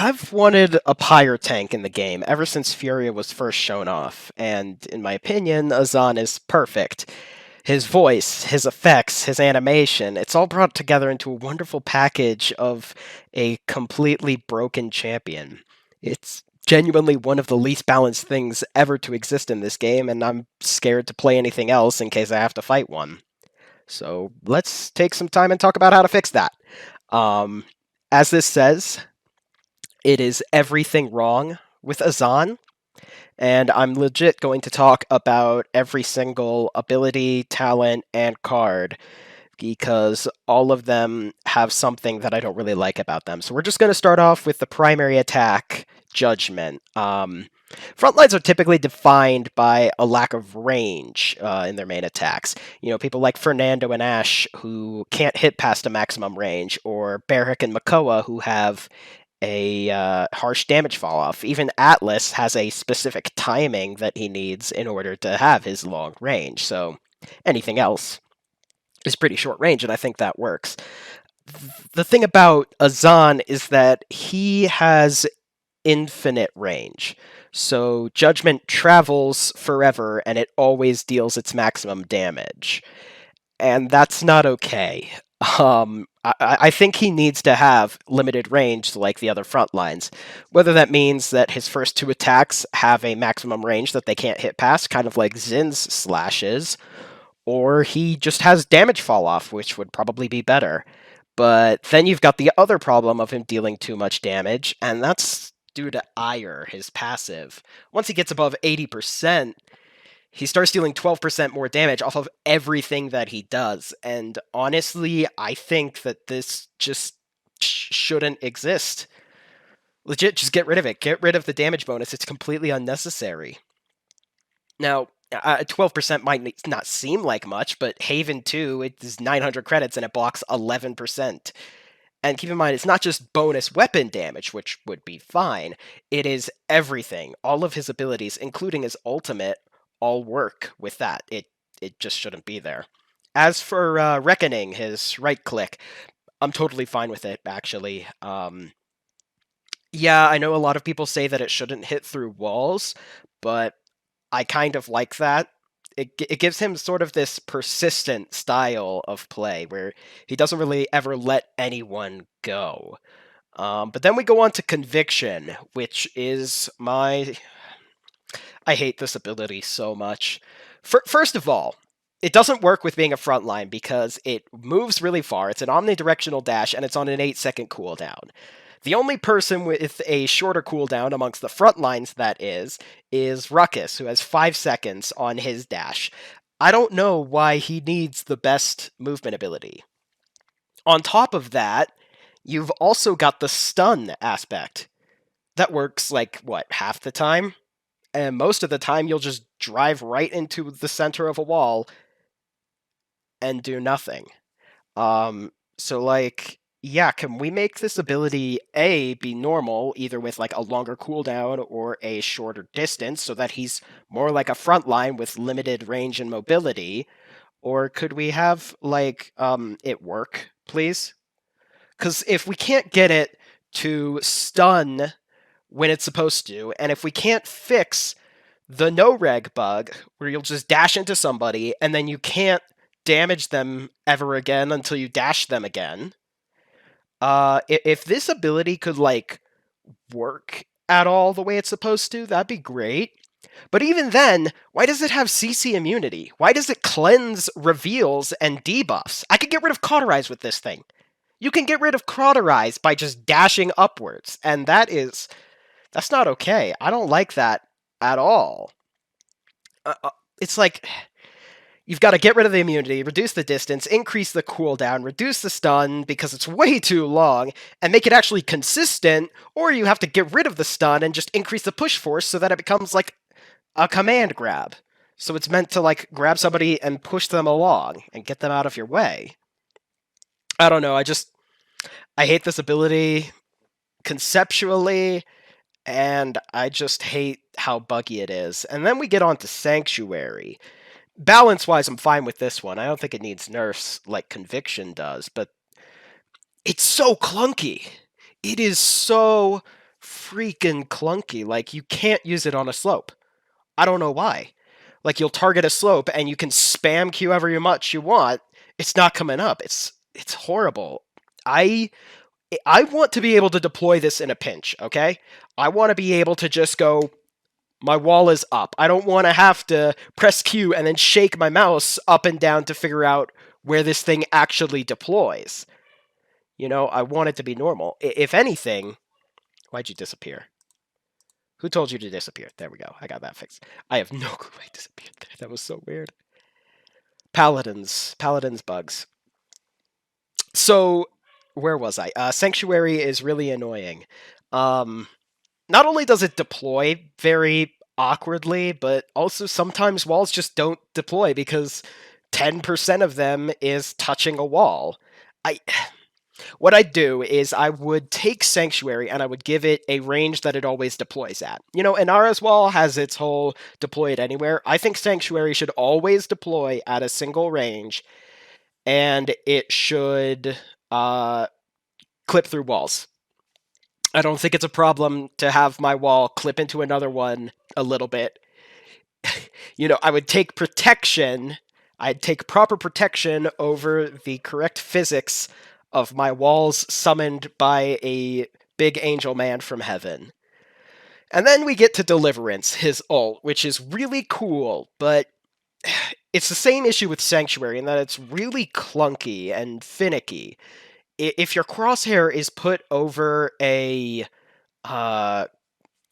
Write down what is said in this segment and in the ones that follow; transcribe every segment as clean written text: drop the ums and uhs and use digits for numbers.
I've wanted a pyre tank in the game ever since Furia was first shown off, and in my opinion, Azaan is perfect. His voice, his effects, his animation, it's all brought together into a wonderful package of a completely broken champion. It's genuinely one of the least balanced things ever to exist in this game, and I'm scared to play anything else in case I have to fight one. So let's take some time and talk about how to fix that. Um, as this says, it is everything wrong with Azaan, and I'm legit going to talk about every single ability, talent, and card because all of them have something that I don't really like about them. So we're just going to start off with the primary attack, Judgment. Frontlines are typically defined by a lack of range in their main attacks. You know, people like Fernando and Ashe who can't hit past a maximum range, or Barrick and Makoa who have a harsh damage fall off. Even Atlas has a specific timing that he needs in order to have his long range. So anything else is pretty short range, and I think that works. The thing about Azaan is that he has infinite range. So Judgment travels forever and it always deals its maximum damage. And that's not okay. I think he needs to have limited range like the other front lines. Whether that means that his first two attacks have a maximum range that they can't hit past, kind of like Zin's slashes, or he just has damage fall off, which would probably be better. But then you've got the other problem of him dealing too much damage, and that's due to Ire, his passive. Once he gets above 80%, he starts dealing 12% more damage off of everything that he does. And honestly, I think that this just shouldn't exist. Legit, just get rid of it. Get rid of the damage bonus. It's completely unnecessary. Now, 12% might not seem like much, but Haven 2, it is 900 credits and it blocks 11%. And keep in mind, it's not just bonus weapon damage, which would be fine. It is everything. All of his abilities, including his ultimate, all work with that. It just shouldn't be there. As for Reckoning, his right click, I'm totally fine with it, actually. Yeah, I know a lot of people say that it shouldn't hit through walls, but I kind of like that. It gives him sort of this persistent style of play where he doesn't really ever let anyone go. But then we go on to Conviction, which is my... I hate this ability so much. First of all, it doesn't work with being a frontline because it moves really far. It's an omnidirectional dash, and it's on an 8-second cooldown. The only person with a shorter cooldown amongst the front lines, that is Ruckus, who has 5 seconds on his dash. I don't know why he needs the best movement ability. On top of that, you've also got the stun aspect. That works, like, what, half the time? And most of the time, you'll just drive right into the center of a wall and do nothing. So, like, yeah, can we make this ability A be normal, either with like a longer cooldown or a shorter distance, so that he's more like a frontline with limited range and mobility? Or could we have like it work, please? Because if we can't get it to stun when it's supposed to, and if we can't fix the no-reg bug, where you'll just dash into somebody and then you can't damage them ever again until you dash them again, if this ability could, like, work at all the way it's supposed to, that'd be great. But even then, why does it have CC immunity? Why does it cleanse reveals and debuffs? I could get rid of Cauterize with this thing. You can get rid of Cauterize by just dashing upwards, and that's not okay. I don't like that at all. It's like, you've got to get rid of the immunity, reduce the distance, increase the cooldown, reduce the stun because it's way too long, and make it actually consistent, or you have to get rid of the stun and just increase the push force so that it becomes like a command grab. So it's meant to like grab somebody and push them along and get them out of your way. I don't know, I hate this ability conceptually, and I just hate how buggy it is. And then we get on to Sanctuary. Balance-wise, I'm fine with this one. I don't think it needs nerfs like Conviction does, but it's so clunky. It is so freaking clunky. Like, you can't use it on a slope. I don't know why. Like, you'll target a slope and you can spam Q however much you want. It's not coming up. It's horrible. I I want to be able to deploy this in a pinch, okay? I want to be able to just go, my wall is up. I don't want to have to press Q and then shake my mouse up and down to figure out where this thing actually deploys. I want it to be normal. If anything, why'd you disappear? Who told you to disappear? There we go. I got that fixed. I have no clue why I disappeared there. That was so weird. Paladins. Paladins bugs. So, where was I? Sanctuary is really annoying. Not only does it deploy very awkwardly, but also sometimes walls just don't deploy because 10% of them is touching a wall. I What I'd do is I would take Sanctuary and I would give it a range that it always deploys at. Inara's wall has its whole deploy it anywhere. I think Sanctuary should always deploy at a single range, and it should clip through walls. I don't think it's a problem to have my wall clip into another one a little bit. I would take protection. I'd take proper protection over the correct physics of my walls summoned by a big angel man from heaven. And then we get to Deliverance, his ult, which is really cool, but it's the same issue with Sanctuary in that it's really clunky and finicky. If your crosshair is put over a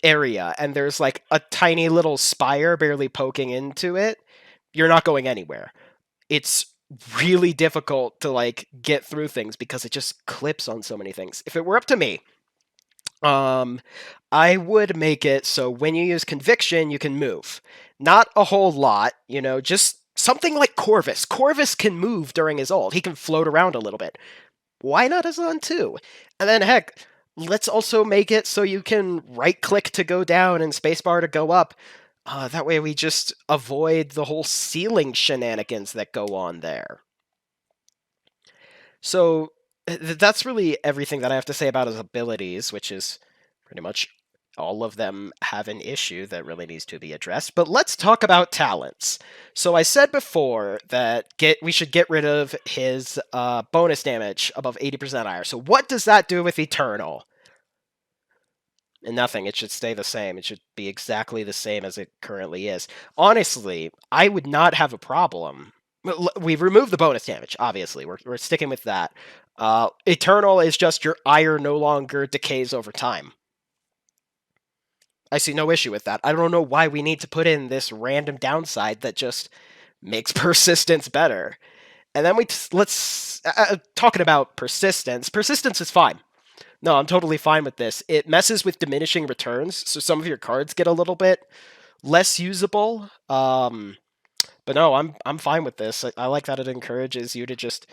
area and there's like a tiny little spire barely poking into it, you're not going anywhere. It's really difficult to like get through things because it just clips on so many things. If it were up to me, I would make it so when you use Conviction, you can move. Not a whole lot, just something like Corvus. Corvus can move during his ult. He can float around a little bit. Why not Azaan too? And then heck, let's also make it so you can right-click to go down and spacebar to go up. That way we just avoid the whole ceiling shenanigans that go on there. So that's really everything that I have to say about his abilities, which is pretty much all of them have an issue that really needs to be addressed. But let's talk about talents. So I said before that we should get rid of his bonus damage above 80% IR. So what does that do with Eternal? Nothing. It should stay the same. It should be exactly the same as it currently is. Honestly, I would not have a problem. We've removed the bonus damage, obviously. We're sticking with that. Eternal is just your ire no longer decays over time. I see no issue with that. I don't know why we need to put in this random downside that just makes persistence better. And then let's talking about persistence. Persistence is fine. No, I'm totally fine with this. It messes with diminishing returns, so some of your cards get a little bit less usable. But no, I'm fine with this. I like that it encourages you to just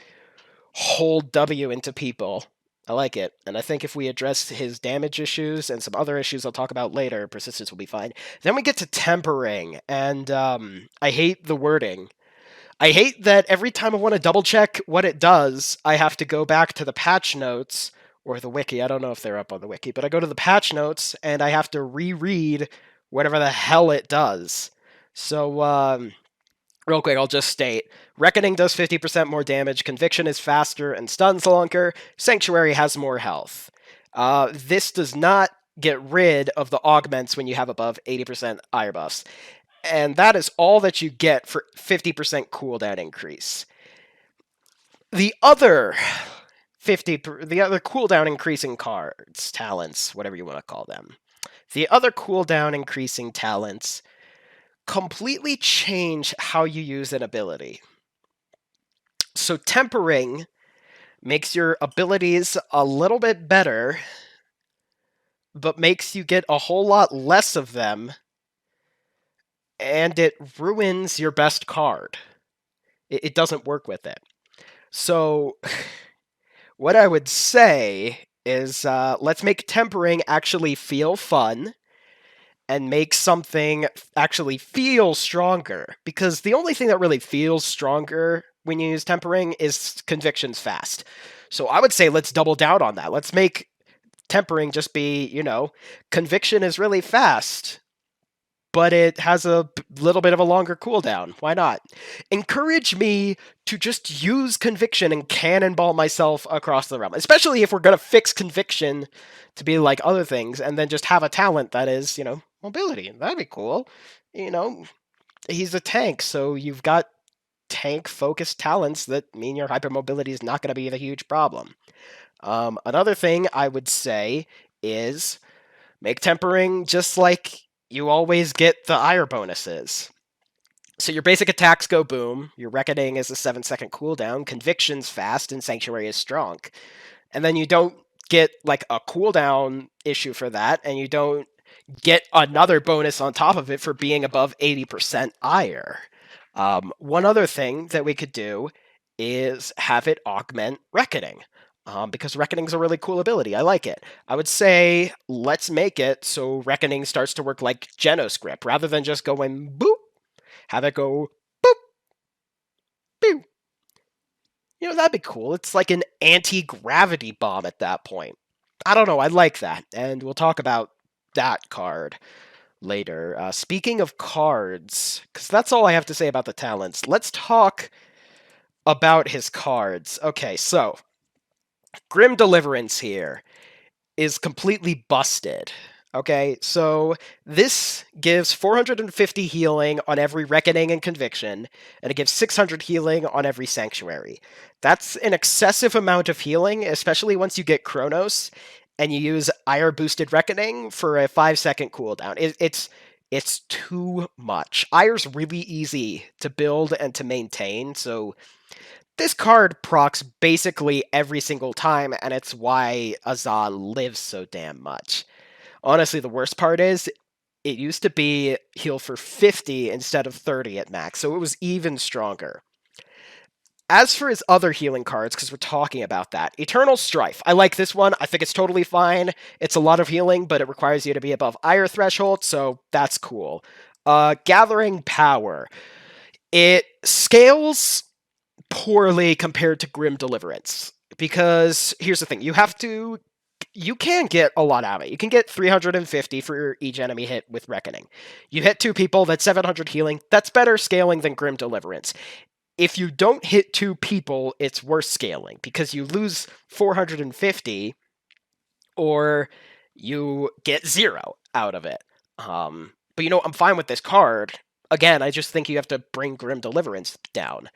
hold W into people. I like it. And I think if we address his damage issues and some other issues I'll talk about later, persistence will be fine. Then we get to tempering, and I hate the wording. I hate that every time I want to double check what it does, I have to go back to the patch notes or the wiki. I don't know if they're up on the wiki, but I go to the patch notes and I have to reread whatever the hell it does. So, real quick, I'll just state. Reckoning does 50% more damage, Conviction is faster and stuns longer, Sanctuary has more health. This does not get rid of the augments when you have above 80% ire buffs. And that is all that you get for 50% cooldown increase. The other cooldown increasing cards, talents, whatever you want to call them. The other cooldown increasing talents completely change how you use an ability. So tempering makes your abilities a little bit better, but makes you get a whole lot less of them, and it ruins your best card. It doesn't work with it. So what I would say is let's make tempering actually feel fun and make something actually feel stronger. Because the only thing that really feels stronger when you use tempering is Conviction's fast. So I would say let's double down on that. Let's make tempering just be, conviction is really fast, but it has a little bit of a longer cooldown. Why not? Encourage me to just use conviction and cannonball myself across the realm, especially if we're going to fix conviction to be like other things and then just have a talent that is, mobility. That'd be cool. You know, he's a tank, so you've got tank focused talents that mean your hypermobility is not going to be the huge problem. Another thing I would say is make tempering just like you always get the ire bonuses. So your basic attacks go boom, your reckoning is a 7-second cooldown, conviction's fast, and sanctuary is strong. And then you don't get like a cooldown issue for that, and you don't get another bonus on top of it for being above 80% ire. One other thing that we could do is have it augment reckoning. Because Reckoning's a really cool ability. I like it. I would say let's make it so Reckoning starts to work like Genoscript. Rather than just going boop, have it go boop, boop. That'd be cool. It's like an anti-gravity bomb at that point. I don't know. I like that. And we'll talk about that card later. Speaking of cards, because that's all I have to say about the talents, let's talk about his cards. Okay, so Grim Deliverance here is completely busted. Okay, so this gives 450 healing on every Reckoning and Conviction, and it gives 600 healing on every Sanctuary. That's an excessive amount of healing, especially once you get Chronos, and you use Ire Boosted Reckoning for a 5-second cooldown. It's too much. Ire's really easy to build and to maintain, so this card procs basically every single time, and it's why Azaan lives so damn much. Honestly, the worst part is, it used to be heal for 50 instead of 30 at max, so it was even stronger. As for his other healing cards, because we're talking about that, Eternal Strife. I like this one. I think it's totally fine. It's a lot of healing, but it requires you to be above Ire threshold, so that's cool. Gathering Power. It scales poorly compared to Grim Deliverance. Because here's the thing, you can get a lot out of it. You can get 350 for each enemy hit with Reckoning. You hit 2 people, that's 700 healing. That's better scaling than Grim Deliverance. If you don't hit 2 people, it's worse scaling because you lose 450 or you get 0 out of it. But I'm fine with this card. Again, I just think you have to bring Grim Deliverance down.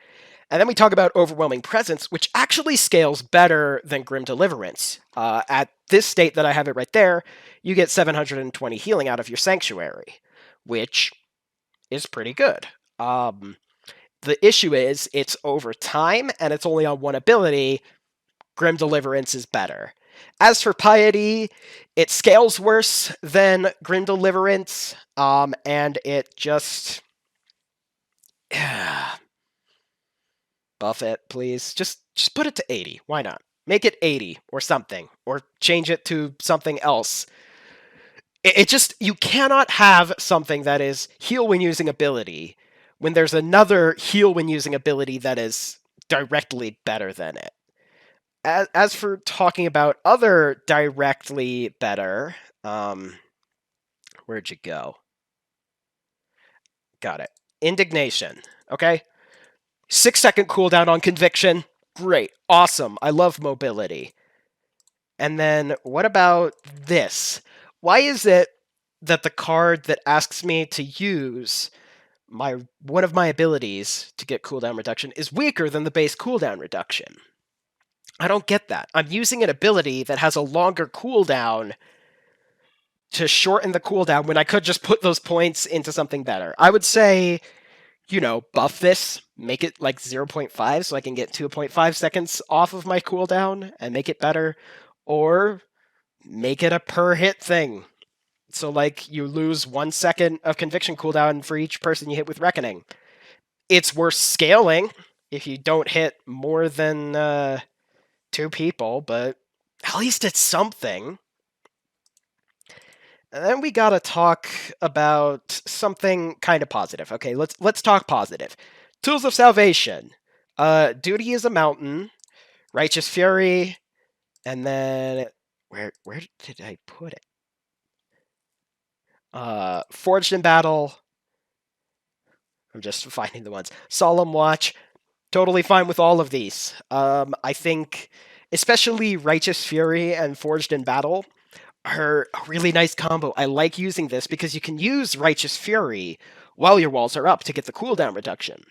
And then we talk about Overwhelming Presence, which actually scales better than Grim Deliverance. At this state that I have it right there, you get 720 healing out of your Sanctuary, which is pretty good. The issue is it's over time, and it's only on one ability. Grim Deliverance is better. As for Piety, it scales worse than Grim Deliverance, and it just... Buff it, please. Just put it to 80. Why not? Make it 80 or something, or change it to something else. It just, you cannot have something that is heal when using ability when there's another heal when using ability that is directly better than it. As for talking about other directly better, where'd you go? Got it. Indignation. Okay? 6-second cooldown on Conviction. Great. Awesome. I love mobility. And then what about this? Why is it that the card that asks me to use one of my abilities to get cooldown reduction is weaker than the base cooldown reduction? I don't get that. I'm using an ability that has a longer cooldown to shorten the cooldown when I could just put those points into something better. I would say, buff this, make it like 0.5 so I can get 2.5 seconds off of my cooldown and make it better, or make it a per hit thing. So like you lose 1 second of conviction cooldown for each person you hit with Reckoning. It's worth scaling if you don't hit more than 2 people, but at least it's something. And then we gotta talk about something kind of positive. Okay, let's talk positive. Tools of Salvation. Duty is a mountain. Righteous Fury. And then Where did I put it? Forged in Battle. I'm just finding the ones. Solemn Watch. Totally fine with all of these. I think, especially Righteous Fury and Forged in Battle are a really nice combo. I like using this because you can use Righteous Fury while your walls are up to get the cooldown reduction.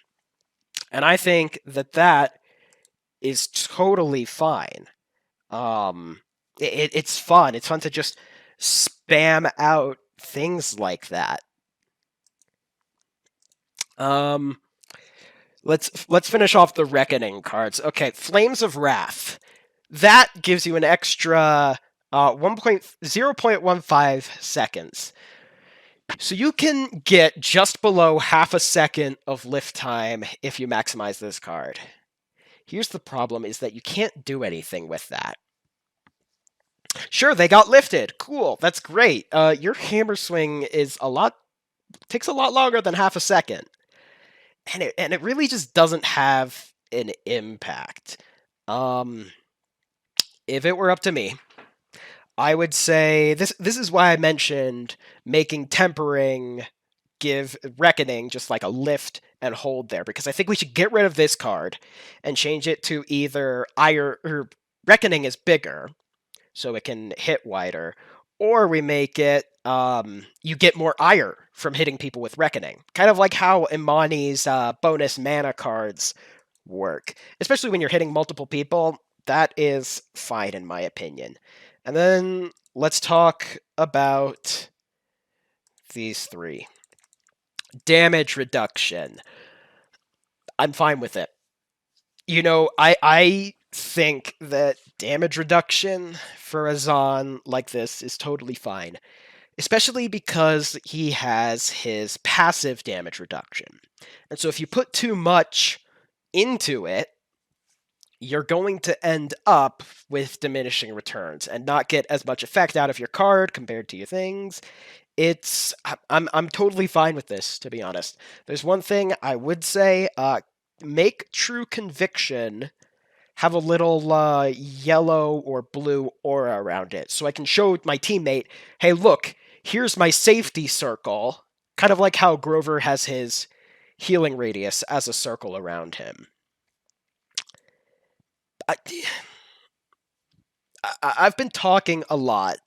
And I think that that is totally fine. It's fun. It's fun to just spam out things like that. Um, let's finish off the Reckoning cards. Okay, Flames of Wrath. That gives you an extra 0.15 seconds. So you can get just below half a second of lift time if you maximize this card. Here's the problem is that you can't do anything with that. Sure, they got lifted. Cool, that's great. Your hammer swing takes a lot longer than half a second. And it really just doesn't have an impact. If it were up to me, I would say this is why I mentioned making tempering give Reckoning just like a lift and hold there, because I think we should get rid of this card and change it to either Ire or Reckoning is bigger, so it can hit wider, or we make it you get more ire from hitting people with Reckoning. Kind of like how Imani's bonus mana cards work. Especially when you're hitting multiple people, that is fine in my opinion. And then let's talk about these three. Damage reduction. I'm fine with it. You know, I think that damage reduction for Azaan like this is totally fine, especially because he has his passive damage reduction. And so if you put too much into it, you're going to end up with diminishing returns and not get as much effect out of your card compared to your things. I'm totally fine with this, to be honest. There's one thing I would say, make True Conviction have a little yellow or blue aura around it, so I can show my teammate, hey, look, here's my safety circle, kind of like how Grover has his healing radius as a circle around him. I've been talking a lot,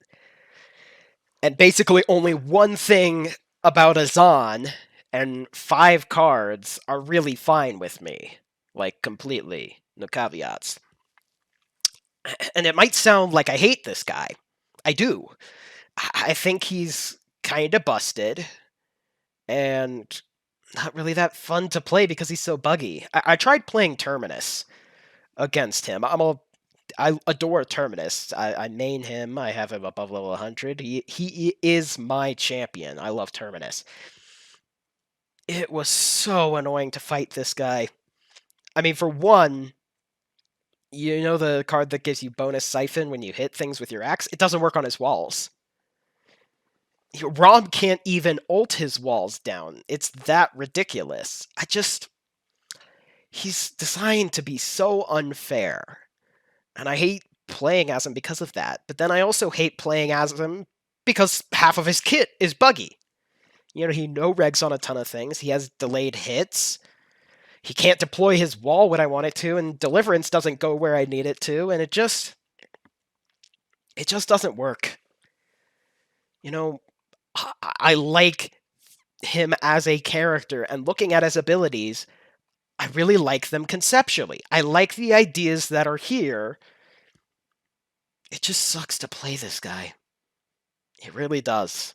and basically only one thing about Azaan and 5 cards are really fine with me. Like, completely. No caveats. And it might sound like I hate this guy. I do. I think he's kind of busted, and not really that fun to play because he's so buggy. I tried playing Terminus against him. I adore Terminus. I main him. I have him above level 100. He is my champion. I love Terminus. It was so annoying to fight this guy. I mean, for one, you know the card that gives you bonus siphon when you hit things with your axe? It doesn't work on his walls. Rom can't even ult his walls down. It's that ridiculous. He's designed to be so unfair. And I hate playing as him because of that. But then I also hate playing as him because half of his kit is buggy. You know, he no-regs on a ton of things. He has delayed hits. He can't deploy his wall when I want it to, and Deliverance doesn't go where I need it to, and it just doesn't work. You know, I like him as a character, and looking at his abilities, I really like them conceptually. I like the ideas that are here. It just sucks to play this guy. It really does.